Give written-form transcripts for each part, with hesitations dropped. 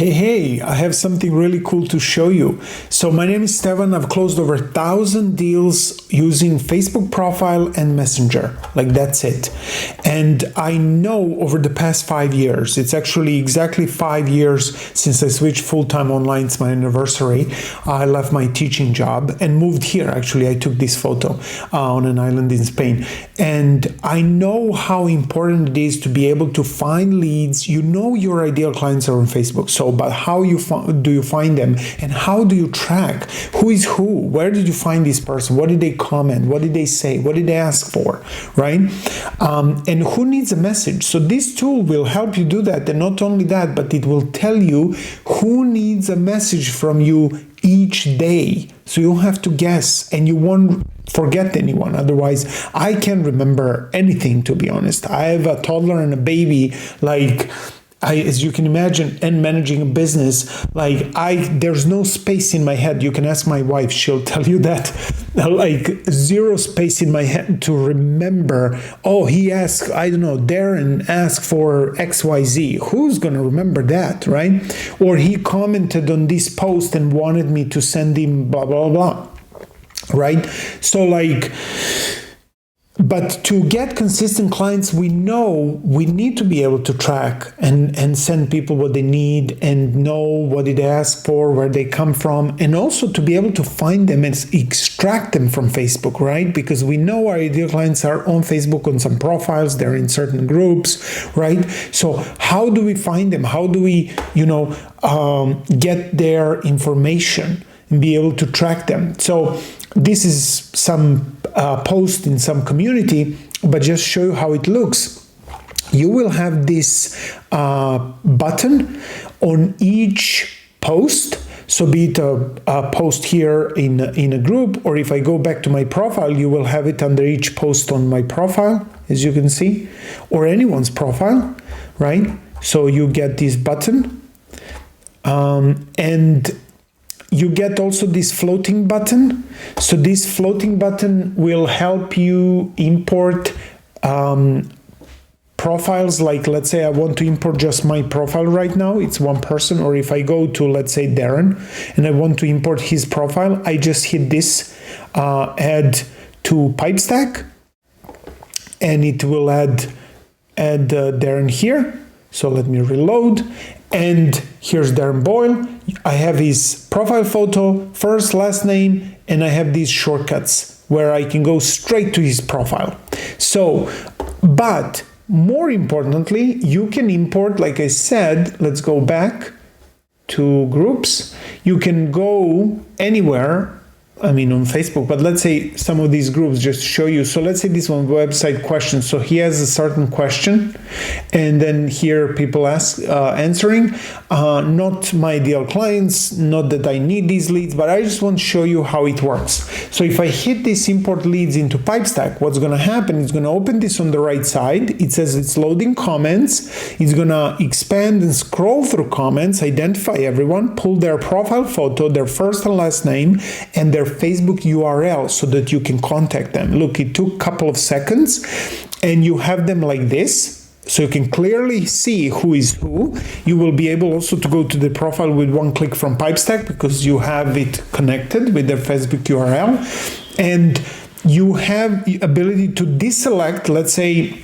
Hey, I have something really cool to show you. So my name is Stevan. I've closed over 1,000 deals using Facebook profile and Messenger. Like that's it. And I know over the past 5 years, it's actually exactly 5 years since I switched full-time online. It's my anniversary. I left my teaching job and moved here. Actually, I took this photo on an island in Spain. And I know how important it is to be able to find leads. You know your ideal clients are on Facebook. But how do you find them, and how do you track who is who? Where did you find this person? What did they comment? What did they say? What did they ask for? Right? And who needs a message? So this tool will help you do that. And not only that, but it will tell you who needs a message from you each day. So you don't have to guess, and you won't forget anyone. Otherwise, I can't remember anything, to be honest. I have a toddler and a baby, as you can imagine, and managing a business, there's no space in my head. You can ask my wife, she'll tell you that, zero space in my head to remember, he asked, I don't know, Darren asked for XYZ. Who's going to remember that, right? Or he commented on this post and wanted me to send him blah, blah, blah, right? So but to get consistent clients, we know we need to be able to track and send people what they need and know what they ask for, where they come from, and also to be able to find them and extract them from Facebook, right? Because we know our ideal clients are on Facebook on some profiles, they're in certain groups, right? So how do we find them? How do we, get their information and be able to track them? So this is some post in some community, but just show you how it looks. You will have this button on each post. So be it a post here in a group, or if I go back to my profile, you will have it under each post on my profile, as you can see, or anyone's profile, right? So you get this button, and you get also this floating button. So this floating button will help you import profiles. Like, let's say I want to import just my profile right now. It's one person. Or if I go to, let's say, Darren, and I want to import his profile, I just hit this add to Pipestack, and it will add Darren here. So let me reload. And here's Darren Boyle. I have his profile photo, first, last name, and I have these shortcuts where I can go straight to his profile. So, but more importantly, you can import, like I said, let's go back to groups. You can go anywhere, on Facebook, but let's say some of these groups just show you. So let's say this one, website questions. So he has a certain question, and then here people answering, not my ideal clients, not that I need these leads, but I just want to show you how it works. So if I hit this import leads into Pipestack, what's going to happen is going to open this on the right side. It says it's loading comments. It's going to expand and scroll through comments, identify everyone, pull their profile photo, their first and last name, and their Facebook URL so that you can contact them. Look, it took a couple of seconds, and you have them like this, so you can clearly see who is who. You will be able also to go to the profile with one click from Pipestack because you have it connected with their Facebook URL, and you have the ability to deselect. Let's say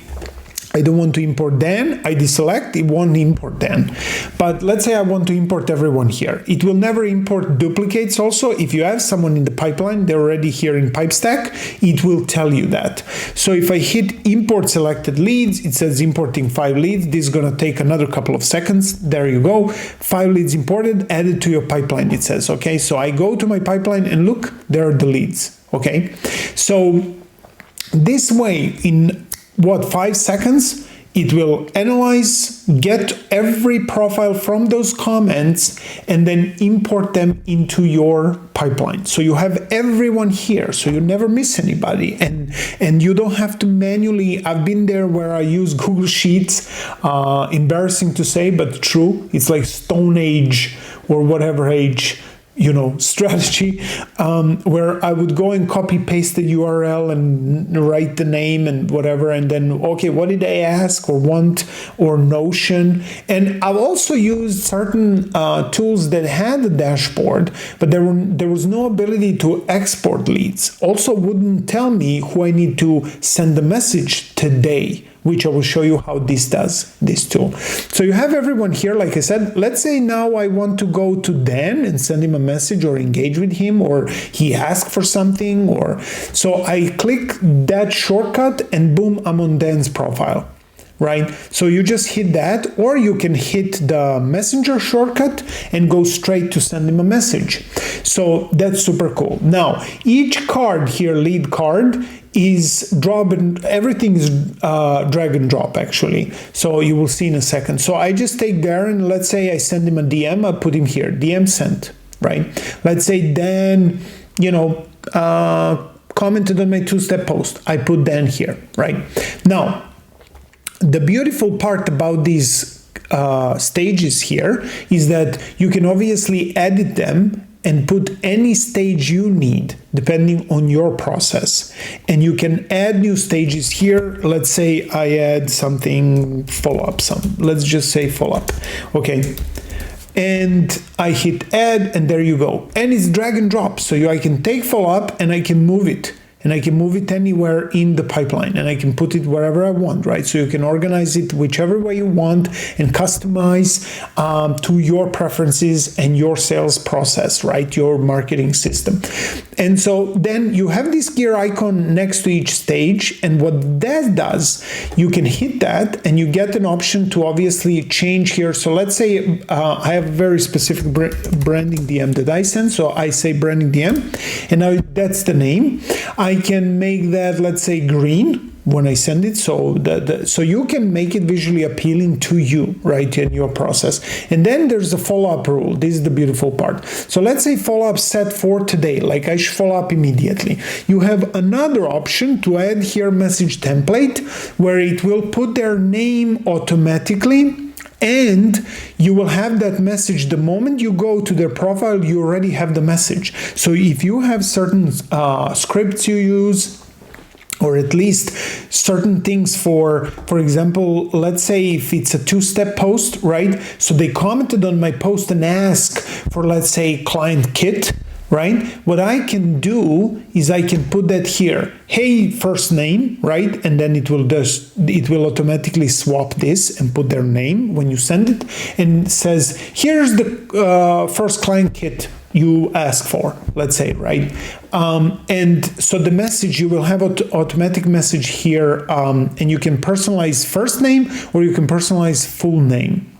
I don't want to import Dan, I deselect, it won't import Dan. But let's say I want to import everyone here. It will never import duplicates also. If you have someone in the pipeline, they're already here in Pipestack, it will tell you that. So if I hit import selected leads, it says importing 5 leads. This is going to take another couple of seconds. There you go. 5 leads imported, added to your pipeline, it says. Okay, so I go to my pipeline and look, there are the leads. Okay, so this way, in 5 seconds, it will analyze, get every profile from those comments, and then import them into your pipeline. So you have everyone here, so you never miss anybody, and you don't have to manually. I've been there where I use Google Sheets, embarrassing to say, but true. It's like Stone Age or whatever age strategy, where I would go and copy paste the URL and write the name and whatever, and then, okay, what did I ask or want, or Notion. And I've also used certain tools that had a dashboard, but there was no ability to export leads. Also wouldn't tell me who I need to send the message today, which I will show you how this does, this tool. So you have everyone here, like I said. Let's say now I want to go to Dan and send him a message or engage with him, or he asked for something, so I click that shortcut and boom, I'm on Dan's profile, right? So you just hit that, or you can hit the messenger shortcut and go straight to send him a message. So that's super cool. Now, each card here, lead card, is everything is drag and drop actually. So you will see in a second. So I just take Darren, let's say I send him a DM, I put him here, DM sent, right? Let's say Dan, commented on my 2-step post. I put Dan here, right? Now, the beautiful part about these stages here is that you can obviously edit them and put any stage you need depending on your process. And you can add new stages here. Let's say I add something follow-up, let's just say follow-up. Okay. And I hit add, and there you go. And it's drag and drop. So I can take follow-up and I can move it. And I can move it anywhere in the pipeline, and I can put it wherever I want, right? So you can organize it whichever way you want and customize to your preferences and your sales process, right? Your marketing system. And so then you have this gear icon next to each stage, and what that does, you can hit that and you get an option to obviously change here. So let's say I have a very specific branding DM that I send, so I say branding DM, and now that's the name. I can make that, let's say, green when I send it, so so you can make it visually appealing to you, right, in your process. And then there's the follow-up rule. This is the beautiful part. So let's say follow-up set for today, like I should follow up immediately. You have another option to add here message template, where it will put their name automatically, and you will have that message the moment you go to their profile. You already have the message. So if you have certain scripts you use, or at least certain things for example, let's say if it's a 2-step post, right? So they commented on my post and ask for, let's say, client kit, right? What I can do is I can put that here, hey, first name, right? And then it will automatically swap this and put their name when you send it, and says, here's the first client kit you ask for, let's say, right? And so the message, you will have automatic message here, and you can personalize first name or you can personalize full name.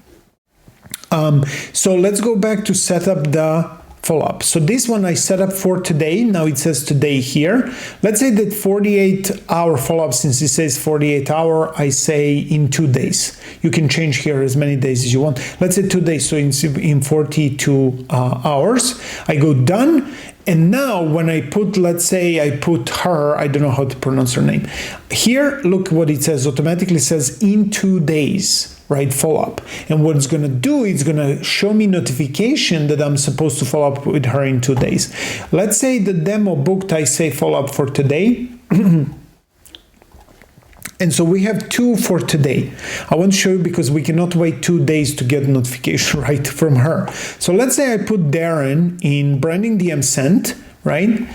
So let's go back to set up the follow-up. So this one I set up for today. Now it says today here. Let's say that 48-hour follow-up, since it says 48-hour, I say in 2 days. You can change here as many days as you want. Let's say 2 days, so in 42 hours. I go done. And now when I put, let's say I put her, I don't know how to pronounce her name. Here, look what it says, automatically says in 2 days. Right, follow up. And what it's going to do, it's going to show me notification that I'm supposed to follow up with her in 2 days. Let's say the demo booked, I say follow up for today. And so we have 2 for today. I want to show you because we cannot wait 2 days to get notification right from her. So let's say I put Darren in branding DM sent, right?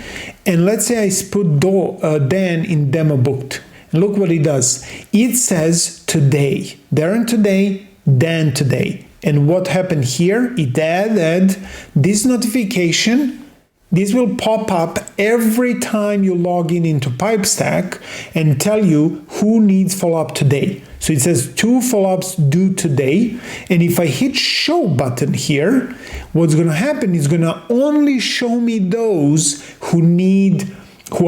And let's say I put Dan in demo booked. Look what it does. It says today, Darren today, Dan today. And what happened here? It added this notification. This will pop up every time you log in into Pipestack and tell you who needs follow-up today. So it says 2 follow-ups due today. And if I hit show button here, what's going to happen is going to only show me those who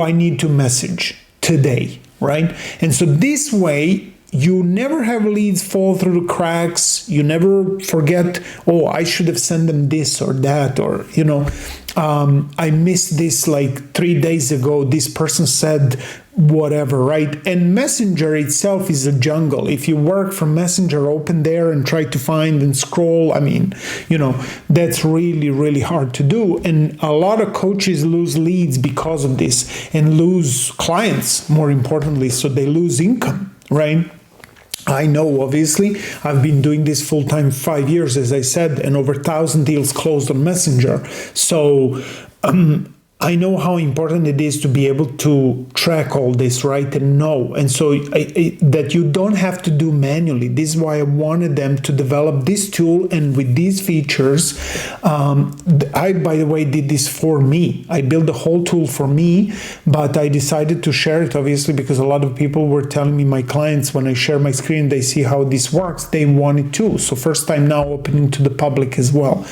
I need to message today. Right? And so this way, you never have leads fall through the cracks. You never forget, oh, I should have sent them this or that, or, I missed this like 3 days ago. This person said whatever, right? And Messenger itself is a jungle. If you work from Messenger, open there and try to find and scroll, I mean, that's really, really hard to do. And a lot of coaches lose leads because of this, and lose clients, more importantly, so they lose income, right? I know, obviously, I've been doing this full-time 5 years, as I said, and over 1,000 deals closed on Messenger. So, I know how important it is to be able to track all this, right, and know. And so that you don't have to do manually. This is why I wanted them to develop this tool, and with these features, I, by the way, did this for me. I built the whole tool for me, but I decided to share it, obviously, because a lot of people were telling me, my clients, when I share my screen, they see how this works, they want it too. So first time now opening to the public as well.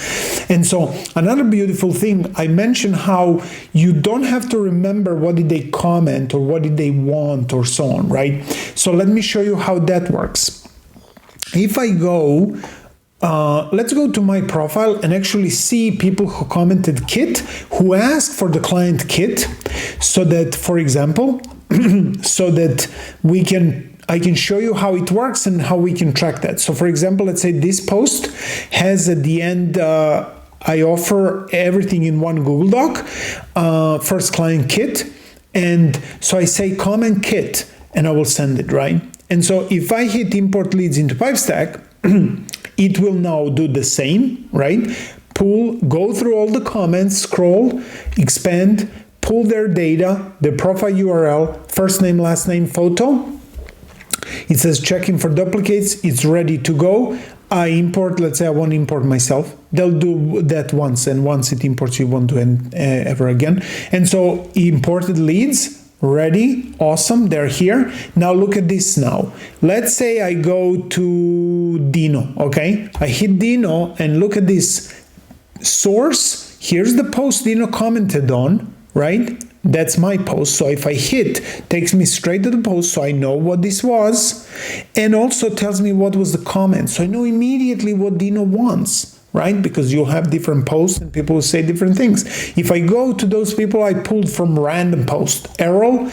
And so another beautiful thing, I mentioned how you don't have to remember what did they comment or what did they want or so on, right? So let me show you how that works. If I go, let's go to my profile and actually see people who commented kit, who asked for the client kit, so that, for example, so that I can show you how it works and how we can track that. So for example, let's say this post has at the end, I offer everything in one Google Doc, first client kit. And so I say comment kit and I will send it, right? And so if I hit import leads into Pipestack, it will now do the same, right? Pull, go through all the comments, scroll, expand, pull their data, their profile URL, first name, last name, photo. It says checking for duplicates. It's ready to go. I import, let's say I want to import myself. They'll do that once, and once it imports, you won't do it ever again. And so imported leads, ready, awesome, they're here. Now look at this now. Let's say I go to Dino, okay? I hit Dino and look at this source. Here's the post Dino commented on, right? That's my post. So if I hit, takes me straight to the post, so I know what this was, and also tells me what was the comment. So I know immediately what Dino wants, right? Because you'll have different posts and people will say different things. If I go to those people I pulled from random post, Errol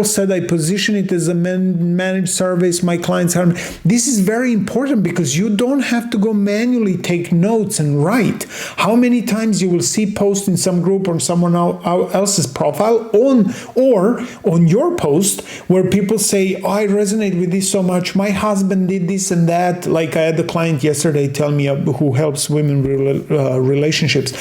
said I position it as a managed service, my clients are. This is very important because you don't have to go manually take notes and write. How many times you will see posts in some group or someone else's profile or on your post where people say, oh, I resonate with this so much, my husband did this and that. Like I had a client yesterday tell me who helps women relationships,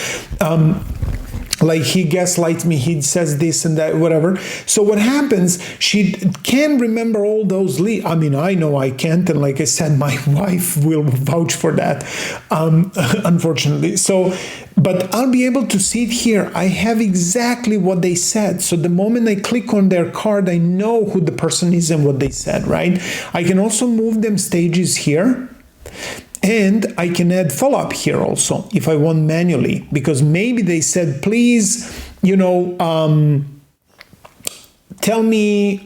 like he gaslights me, he says this and that, whatever. So what happens, she can remember all those leads. I mean, I know I can't, and like I said, my wife will vouch for that, unfortunately. So, but I'll be able to see it here. I have exactly what they said. So the moment I click on their card, I know who the person is and what they said, right? I can also move them stages here. And I can add follow-up here also if I want manually, because maybe they said, please, tell me,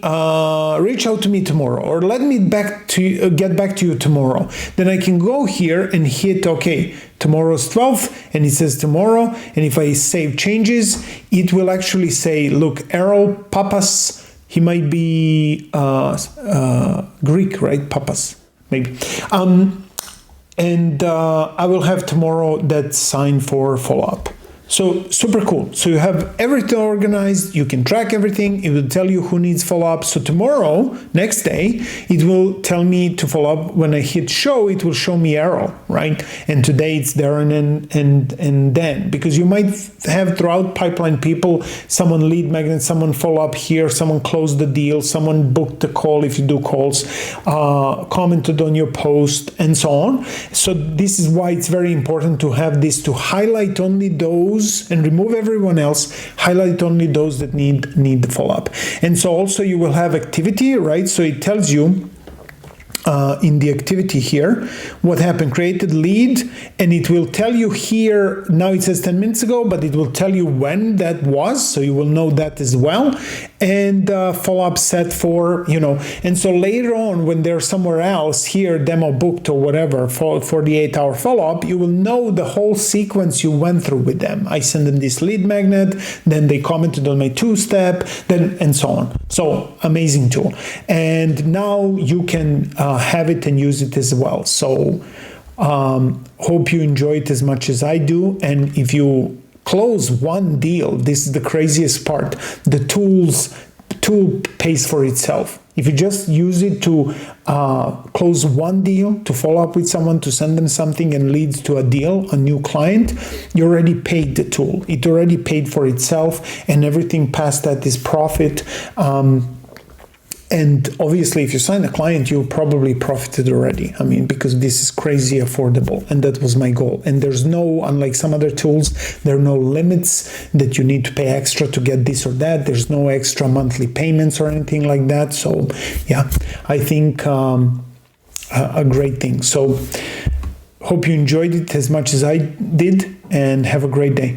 reach out to me tomorrow, or let me get back to you tomorrow. Then I can go here and hit, okay, tomorrow's 12th, and it says tomorrow. And if I save changes, it will actually say, look, Errol Papas, he might be Greek, right? Papas, maybe. And I will have tomorrow that sign for follow-up. So super cool. So you have everything organized, you can track everything, it will tell you who needs follow-up. So tomorrow, next day, it will tell me to follow up. When I hit show, it will show me Errol, right? And today it's Darren and Dan, because you might have throughout pipeline people, someone lead magnet, someone follow up here, someone closed the deal, someone booked the call if you do calls, commented on your post, and so on. So this is why it's very important to have this, to highlight only those and remove everyone else, highlight only those that need the follow-up. And so also you will have activity, right? So it tells you in the activity here what happened, created lead, and it will tell you here, now it says 10 minutes ago, but it will tell you when that was, so you will know that as well. and follow-up set for, and so later on when they're somewhere else, here demo booked or whatever, for 48-hour follow-up, you will know the whole sequence you went through with them. I send them this lead magnet, then they commented on my two-step, then and so on. So amazing tool. And now you can have it and use it as well. So hope you enjoy it as much as I do. And if you close one deal, this is the craziest part, the tool pays for itself. If you just use it to close one deal, to follow up with someone, to send them something and leads to a deal, a new client, you already paid the tool. It already paid for itself, and everything past that is profit. And obviously, if you sign a client, you probably profited already. I mean, because this is crazy affordable, and that was my goal. And there's no, unlike some other tools, there are no limits that you need to pay extra to get this or that. There's no extra monthly payments or anything like that. So, yeah, I think a great thing. So, hope you enjoyed it as much as I did, and have a great day.